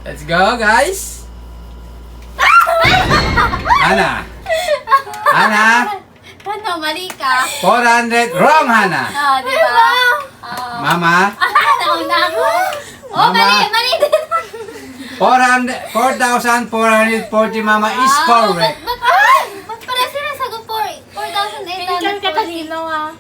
Let's go, guys. Hana. Hana. Ano, mali ka. 400. Wrong, Hana. Di ba? Mama. Nauna ako. Mama. Mali din. 4,440, Mama, is correct. Ba't pala sila sagot 4,800? Pinkan ka talino ah.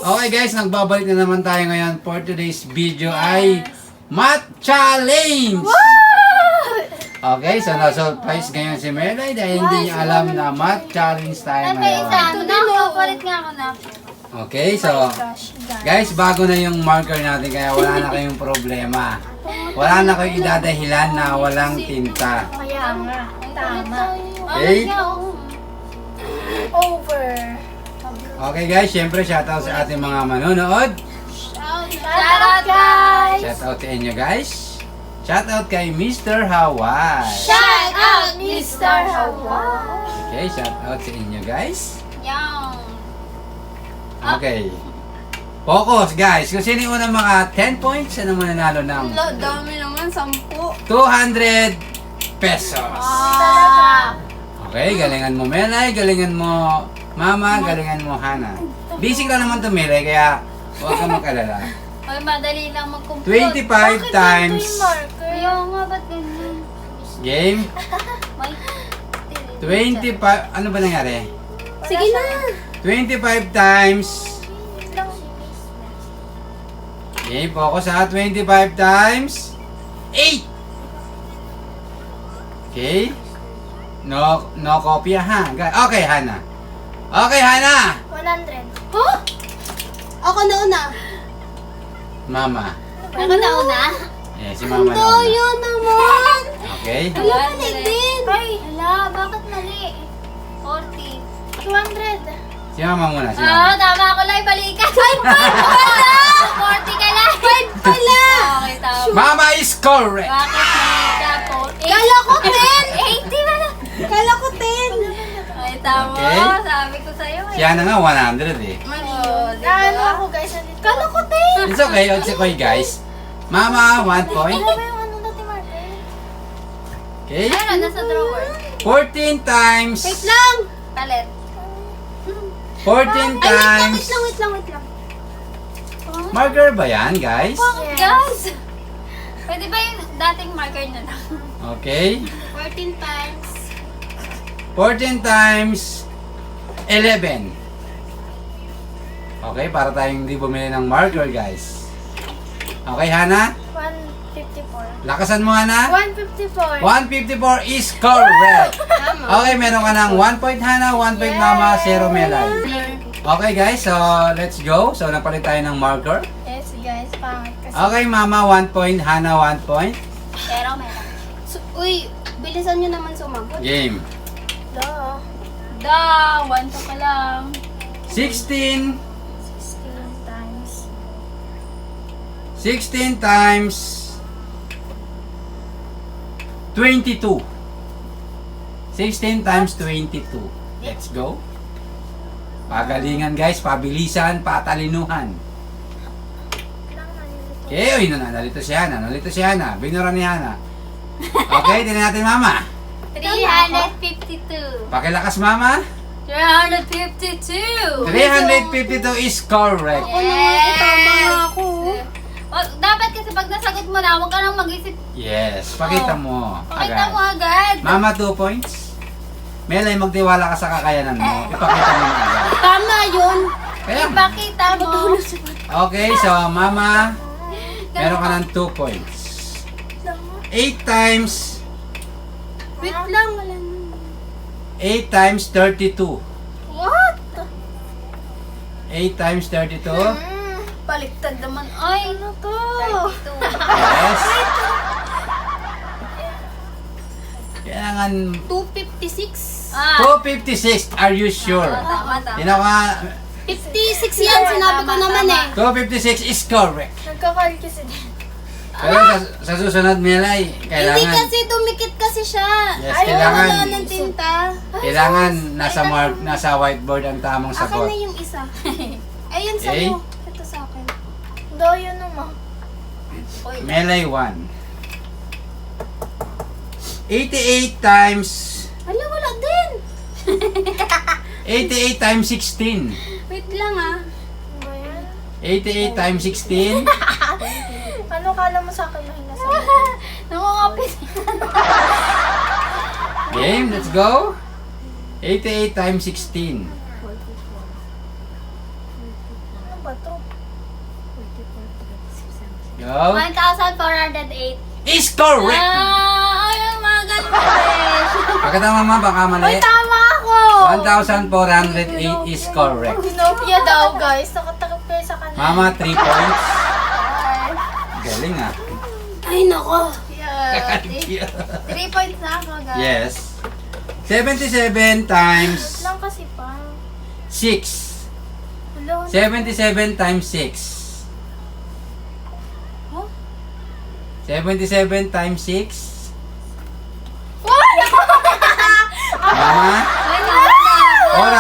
Okay guys, nagbabalik na naman tayo ngayon for today's video ay Math Challenge! Okay, so na-surprise ngayon si Melay dahil hindi niya alam na Math Challenge tayo ngayon. Palit nga ako na. Okay, so guys, bago na yung marker natin kaya wala na kayong problema. Wala na kayong idadahilan na walang tinta. Kaya nga. Tama. Okay? Over. Okay guys, syempre shoutout sa ating mga manonood. Shoutout guys! Shoutout sa inyo guys. Shoutout kay Mr. Hawaii. Shoutout Mr. Hawaii! Okay, shoutout sa inyo guys. Yan. Okay. Focus guys. Kung sino yung unang mga 10 points, ano mananalo ng Dami naman, 10. 200 pesos. Okay, galingan mo Melay, galingan mo Mama, galingan mo Hana. Basic lang naman to Melay, kaya huwag ka mag-alala. Ay, madali lang mag-compute. 25 times Ayaw nga, ba't ganyan? game. May 25, ano ba nangyari? Sige na. 25 times. Okay, focus ha. 25 times 8. Okay. No kopya ha. Okay, Hana. Okay, Hana. 100. Huh? Ako na una. Mama. Ako na una? Si Mama na una. Yun naman. Okay. Wala, mali din. Ay, hala, bakit mali? 40. 200. Si Mama muna. Si Mama. Tama ako lang, balikan. Ay, 40 ka lang. 5 pala. Okay, tama. Mama is correct. Bakit mali ka? 40. Kala ko 80 pala. Kala ko 10. Ay, tama. Okay. Sabi ko sa'yo eh. Si Hana nga 100 eh. Mali. Ano ako guys? Kala ko 10. It's okay. It's okay guys. Mama, 1 point. Ano ba yung ano dati marker? Okay. Ano, nasa drawer. 14 times. Wait lang. Palit. 14 times. Wait lang. Marker ba yan guys? Guys! Pwede ba yung dating marker na lang? Okay. 14 times. 14 times 11. Okay, para tayong hindi bumili ng marker, guys. Okay, Hana? 154. Lakasan mo, Hana. 154. 154 is correct. Okay, meron ka ng 1 point, Hana, 1 point, Mama, 0, Melay. Okay, guys, so let's go. So, napalit tayo ng marker. Yes, guys. Pangit kasi. Okay, Mama, 1 point, Hana, 1 point. Pero meron. Uy, bilisan nyo naman sumagot. Game. Duh. 1 to ka lang. 16 16 times. 16 times 22. 16 times 22. Let's go. Pagalingan guys, pabilisan, patalinuhan. Okay, uy, nalito si Hana. Binura ni Hana. Okay, tingnan natin Mama. 352. Pakilakas Mama. 352. 352 is correct. Tama ako. Dapat kasi pag nasagot mo na, huwag ka nang mag-isip. Yes, pakita mo. Pakita mo Agad. agad. Mama, 2 points. Melay, magtiwala ka sa kakayanan mo. Ipakita mo na agad. Tama yun. Kaya, Ipakita mo. okay, so Mama, meron ka ng 2 points. 8 times Wait lang, wala na. 8 times 32. What? 8 times 32. Baliktad naman. Ay, Ano to? 32. Yes. Kailangan 256. 256. Are you sure? Tama. Tinaw nga, 56 yan, sinabi ko naman eh. 256 is correct. Nagkakal kasi din. Pero sa susunod, Melay, Hindi kailangan, kasi, dumikit kasi siya. Yes, Ayaw kailangan. wala ng tinta. kailangan nasa whiteboard ang tamang Akin sagot. na yung isa. Ayun Okay. sa'yo. Ito sa akin. Doyo naman. Melay 1. 88 times, Wala, wala din. 88 times 16. Wait lang ah. Ano ba yan? 88 times 16. Ano kala mo sa akin mahina sa Nangungapit. Game, let's go. 88 times 16. Ano ba to? Go. 1,408. Is correct. Ay, yung mga ganun besh. Pagkatama mama, baka mali. Tama ako. 1,408 is correct. Dinopia daw guys. Nakatakip kayo sa kanila. Mama, 3 points. Galing ah. Ay, nako. 3 points na ako guys. Yes. 77 times Lang kasi pa. 6. Hello. 77 times 6. 77 times 6. Mama,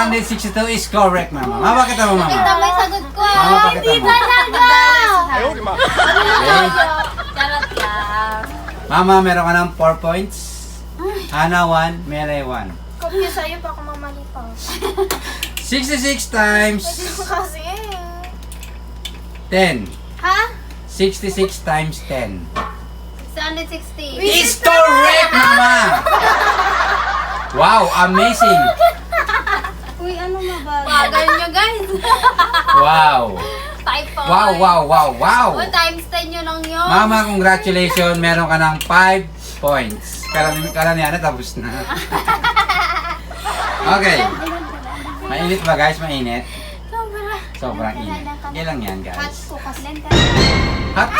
462 is correct, Mama. Mama, bakit mo, Mama? Tama yung sagot ko. Mama, bakit mo? Talaga. Okay. Charot lang. Mama, meron ka ng 4 points. Hana 1, Melay 1. Kopya sa'yo baka mamali pa. 66 times Kasi 10. Ha? 66 times 10. 660. Is correct, Mama! Wow, amazing! Uy, ano mabagal? Bagal nyo, guys. Wow! 5 points. Wow, wow, wow, wow! O, times 10 nyo lang yun. Mama, congratulations! Meron ka ng 5 points. Karamihan na, tapos na. Okay. Mainit ba, guys? Mainit? Sobra. Sobrang init. Ilang yan, Hot guys? ko kasi. Hot?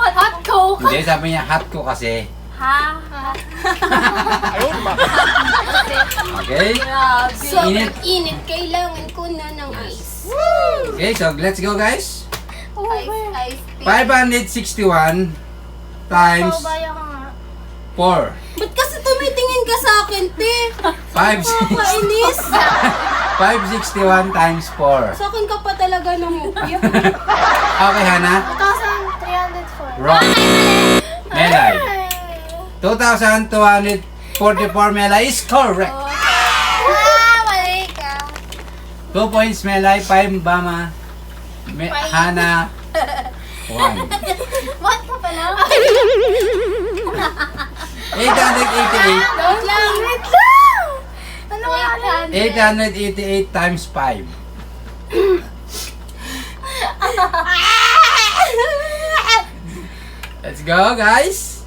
Hot coke. Hindi, sabi niya, hot ko kasi. Ha? Okay? Grabe. Init. Init. Kailangan ko na ng ice. Okay, so let's go, guys. Ice. 561 times paubaya ka nga. 4. Ba't kasi tumitingin ka sa akin, te? 560 Kainis. 561 times 4. Sa akin ka pa talaga namupya. Okay, Hana? 1,304. Wrong. Melay. 2,244 Melay is correct. Mali ka. 2 points Melay, 5 Bama. Hana, 1. What ka pala? 888. Wait lang. Ano nga? 888 times 5. Let's go, guys.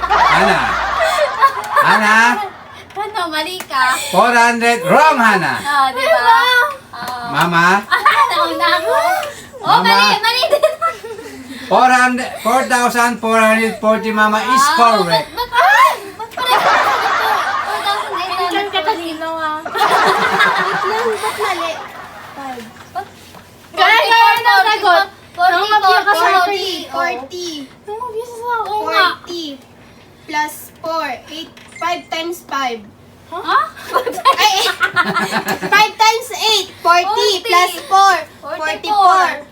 Hana. Hana, Ano, mali ka. 400. Wrong, Hana. Di ba? Mama, Nauna ako. Oh, Mama. mali din. 4,440 Mama is correct. Ba't pareho ka dito? 4,800. Diyan ka kanina ah. Ba't mali? 5. Kaya na sagot. 40. 40. Tumabya sa ako. Oo nga. 40 plus 4. 5 times 5. Ha? Ay, 5 times 8. 40 plus 4. 44.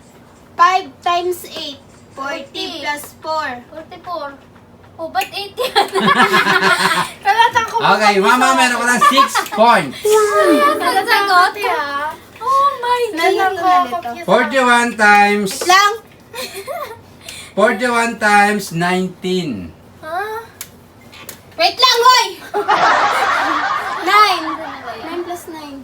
5 times 8. 40 plus 4. 44. Oh, ba't 8 yan? Kalatan ko. Okay, Mama, meron ka ng 6 points. Sagot? Oh my Nalang God. ko. 41 times Lang. 41 times 19. Ha? Wait lang, hoy! 9. 9 plus 9.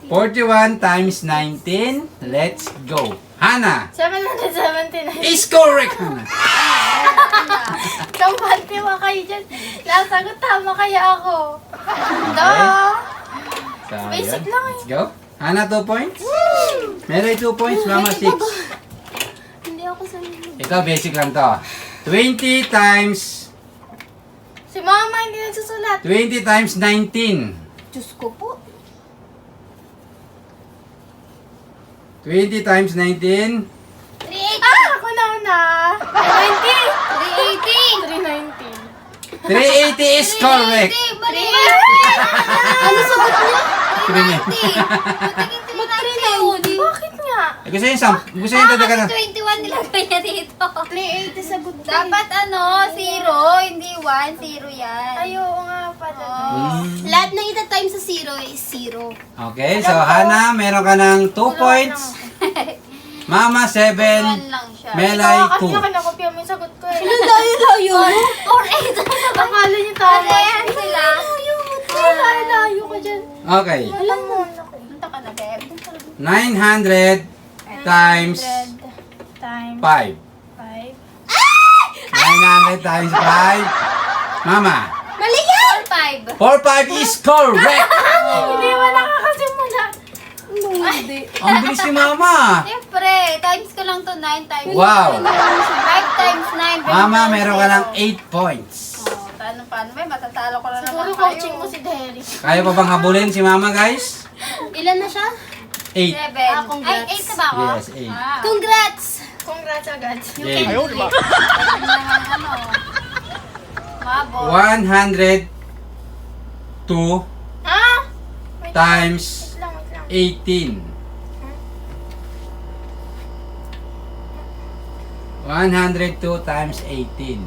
41 times 19. Let's go. Hana. 779. Is correct, Hana. Kampantiwa kayo dyan. Nasagot tama kaya ako. So, Basic yun. lang eh. Let's go. Hana, 2 points. Meron 2 points, Mama 6. Hindi ako sanay. Ito, basic lang to. 20 times Si Mama hindi nagsusulat. 20 times 19. Diyos ko po. 20 times 19. 380. Ah! Ako na. 390. 380. 380 is correct. 380. Ano sagot niya? 390. Bakit nga? Gusto niyo dadagan na. 21 nilagay niya dito. 380 sagot niya. Dapat 0, hindi 1, 0 yan. Ay, oo nga pala. Lahat ng ita-times sa 0 is 0. Okay, so Hana, meron ka ng 2 points. Mama, 7. 1 lang siya. Melay, Kasi 2. kinakopya mo yung sagot ko eh. Layo-layo mo. Or 8. Akala niyo tama. Ayan sila. Layo ko dyan. Okay. Alam mo. Punta ka na, Beb. 900 times 5. 100 times 5. 900 times 5. Mama, Mali yan! 5. 45 is correct. Hindi mo nakakasimula. Hindi. Ang bilis ni Mama. Siyempre, times ko lang to 9 times. Wow. 5 times 9. Mama, meron ka ng 8 points. Paano ba? Matatalo ko na Siguro naman coaching mo si Derry. Kaya pa bang habulin si Mama, guys? Ilan na siya? 8. 7. congrats. Ay, 8 na ba ako? Yes, 8. Ah. Congrats! Congrats agad. Yay. Mabo. 102 Ah! times Wait lang. 18. 102 times 18.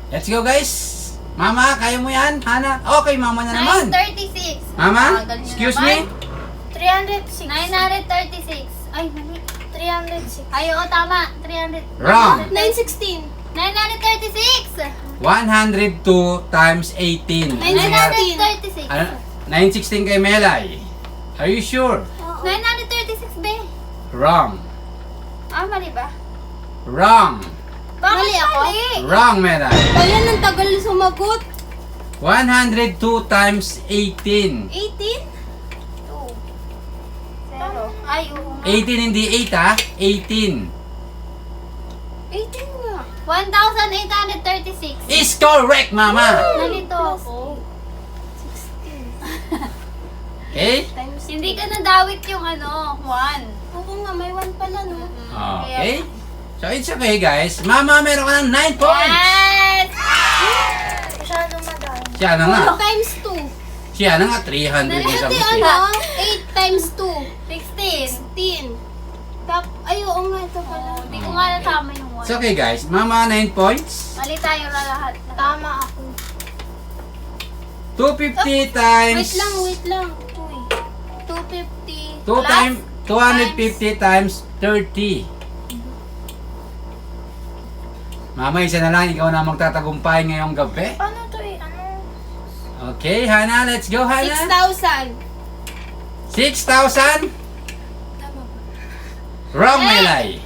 Let's go, guys. Mama, kaya mo yan? Hana? Okay, Mama na naman. 936. Mama, Galing nyo excuse naman. me? 306. 936. Ay, mali. 306. Ay, oo, tama. 300. Wrong. 916. 936. 102 times 18. 936. Ano? 916 kay Melay. Are you sure? 936, be. Wrong. Ah, mali ba? Wrong. Bakit Mali ako? mali? Wrong, Melay. Ayan, ang tagal sumagot. 102 times 18. 18? 0. Ay, oo. 18 hindi 8 ha? 18. 18 nga. 1,836. Is correct, Mama. Nalito ako. Okay? Hindi ka nadawit yung 1. Oo nga, may 1 pala, no? Okay. So, it's okay, guys. Mama, meron ka ng 9 points. Yes! Masyadong madami. Siya na nga. 2 times 2. Siya na nga. 300 na sa Hindi, mistake. 8 times 2. 16. 16. Ay, oo nga, ito pala. Hindi ko nga natama yung 1. It's okay, guys. Mama, 9 points. Mali tayo na lahat. Tama ako. 250 times... Wait lang. Uy. 250. 250 times 30. Mama, isa na lang. Ikaw na magtatagumpay ngayong gabi. Paano to eh? Ano? Okay, Hana. Let's go, Hana. 6,000. 6,000? Wrong, Melay.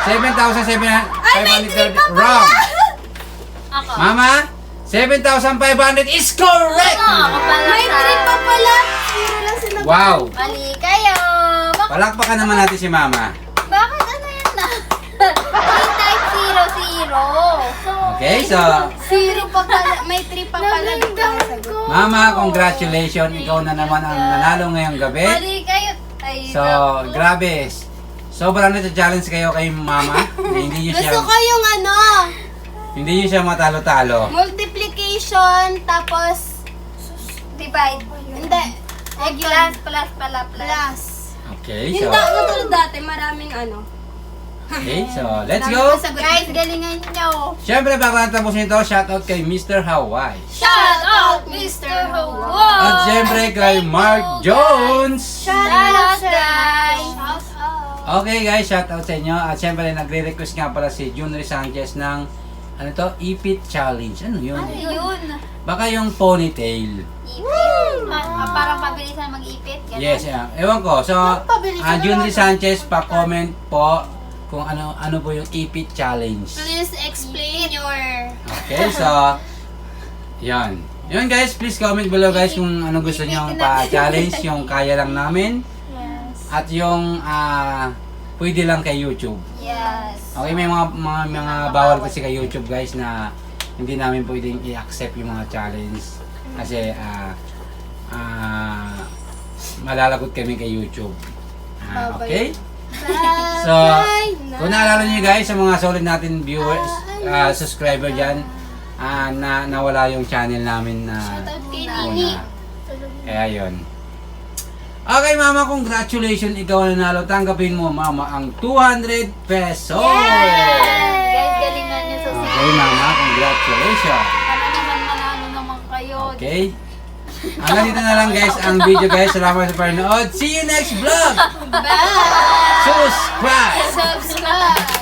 7,530. Wrong. Ako. Mama, 7,500 is correct. Ako pala. May 3 pa pala. 0 lang sinagot. Wow. Mali kayo. Palakpakan naman natin si Mama. Bakit ano yan na? 3 times 0, 0. Okay, so 0 pa pala. May 3 pa pala. Dito na sagot. Mama, congratulations. Ikaw na naman ang nanalo ngayong gabi. Mali kayo. Ay, So, naku. grabe. Sobrang na-challenge kayo kay Mama. Na hindi niyo Gusto ko siya, yung hindi niyo siya matalo-talo. multiplication, tapos, Divide. hindi, Plus, plus, pala, plus. plus. Okay, Yung so katulad dati, maraming okay, so let's go. Guys, galingan nyo. Siyempre, bago natin tapusin ito, shoutout kay Mr. Hawaii. Shout out, Mr. Ho. At siyempre kay Mark Jones. Shout out, guys. Okay guys, shoutout sa inyo. At siyempre, nagre-request nga pala si Junry Sanchez ng ano to? Ipit challenge. Ano yun? Ano yun? Baka yung ponytail. Ipit. Parang pabilisan mag-ipit. Ganun. Yes, yeah. Ewan ko. So, Junri Sanchez, pa-comment po kung ano po yung ipit challenge. Please explain your... Okay, so, yan. Yun guys, please comment below guys kung ano gusto nyo pa-challenge, yung kaya lang namin. Yes. At yung pwede lang kay YouTube. Yes. Okay, may mga bawal kasi kay YouTube guys na hindi namin pwedeng i-accept yung mga challenge. Kasi malalagot kami kay YouTube. Okay? So, kung naalala nyo guys, sa mga solid natin viewers, subscriber dyan, na nawala yung channel namin na una. Kaya yun. Okay mama, congratulations, ikaw ang nanalo. Tanggapin mo mama ang 200 pesos. Guys, galingan niyo sa Okay mama, congratulations. Para naman manalo naman kayo. Okay. Hanggang dito na lang guys ang video guys. Salamat sa panonood. See you next vlog. Bye! Subscribe. Subscribe!